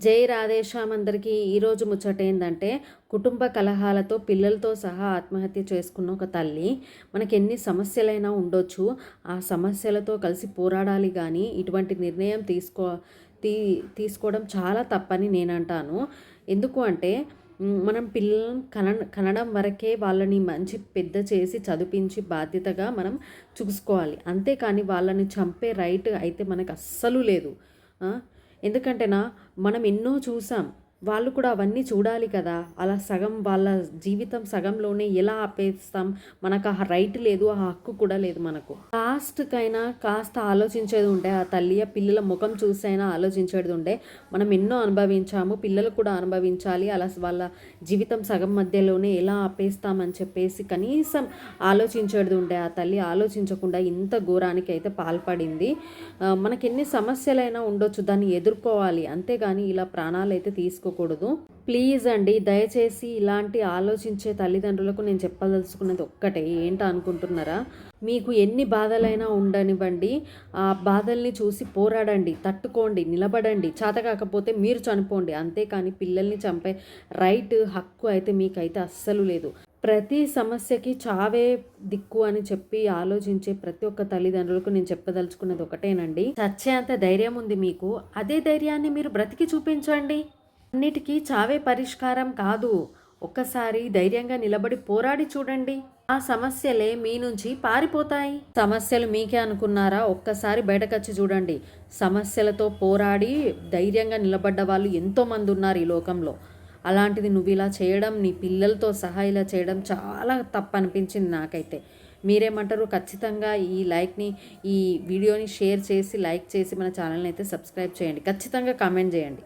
జై రాధేశ్యామ్ అందరికీ ఈరోజు ముచ్చట ఏంటంటే కుటుంబ కలహాలతో పిల్లలతో సహా ఆత్మహత్య చేసుకున్న ఒక తల్లి. మనకి ఎన్ని సమస్యలైనా ఉండొచ్చు, ఆ సమస్యలతో కలిసి పోరాడాలి కానీ ఇటువంటి నిర్ణయం తీసుకోవడం చాలా తప్పని నేను అంటాను. ఎందుకు అంటే మనం పిల్లలను కనడం వరకే వాళ్ళని మంచి పెద్ద చేసి చదివించి బాధ్యతగా మనం చూసుకోవాలి. అంతేకాని వాళ్ళని చంపే రైట్ అయితే మనకు అస్సలు లేదు. ఎందుకంటేనా మనం ఎన్నో చూసాం, వాళ్ళు కూడా అవన్నీ చూడాలి కదా. అలా సగం వాళ్ళ జీవితం సగంలోనే ఎలా ఆపేస్తాం? మనకు ఆ రైట్ లేదు, ఆ హక్కు కూడా లేదు మనకు. లాస్ట్కైనా కాస్త ఆలోచించేది ఉండే, ఆ తల్లి పిల్లల ముఖం చూసైనా ఆలోచించేది ఉండే. మనం ఎన్నో అనుభవించాము, పిల్లలు కూడా అనుభవించాలి. అలా వాళ్ళ జీవితం సగం మధ్యలోనే ఎలా ఆపేస్తామని చెప్పేసి కనీసం ఆలోచించేది ఉండే. ఆ తల్లి ఆలోచించకుండా ఇంత ఘోరానికి అయితే పాల్పడింది. మనకి ఎన్ని సమస్యలైనా ఉండొచ్చు, దాన్ని ఎదుర్కోవాలి. అంతేగాని ఇలా ప్రాణాలు అయితే తీసుకోకూడదు. ప్లీజ్ అండి, దయచేసి ఇలాంటి ఆలోచించే తల్లిదండ్రులకు నేను చెప్పదలుచుకున్నది ఒక్కటే. ఏంటో అనుకుంటున్నారా? మీకు ఎన్ని బాధలైనా ఉండనివ్వండి, ఆ బాధల్ని చూసి పోరాడండి, తట్టుకోండి, నిలబడండి. చేత కాకపోతే మీరు చనిపోండి. అంతేకాని పిల్లల్ని చంపే రైట్, హక్కు అయితే మీకైతే అస్సలు లేదు. ప్రతి సమస్యకి చావే దిక్కు అని చెప్పి ఆలోచించే ప్రతి ఒక్క తల్లిదండ్రులకు నేను చెప్పదలుచుకున్నది ఒకటేనండి. చచ్చేంత ధైర్యం ఉంది మీకు, అదే ధైర్యాన్ని మీరు బ్రతికి చూపించండి. అన్నిటికీ చావే పరిష్కారం కాదు. ఒక్కసారి ధైర్యంగా నిలబడి పోరాడి చూడండి, ఆ సమస్యలే మీ నుంచి పారిపోతాయి. సమస్యలు మీకే అనుకున్నారా? ఒక్కసారి బయటకొచ్చి చూడండి. సమస్యలతో పోరాడి ధైర్యంగా నిలబడ్డ వాళ్ళు ఎంతోమంది ఉన్నారు ఈ లోకంలో. అలాంటిది నువ్వు ఇలా చేయడం, నీ పిల్లలతో సహా ఇలా చేయడం చాలా తప్పు అనిపించింది నాకైతే. మీరేమంటారు? ఖచ్చితంగా ఈ వీడియోని షేర్ చేసి, లైక్ చేసి మన ఛానల్ని అయితే సబ్స్క్రైబ్ చేయండి. ఖచ్చితంగా కామెంట్ చేయండి.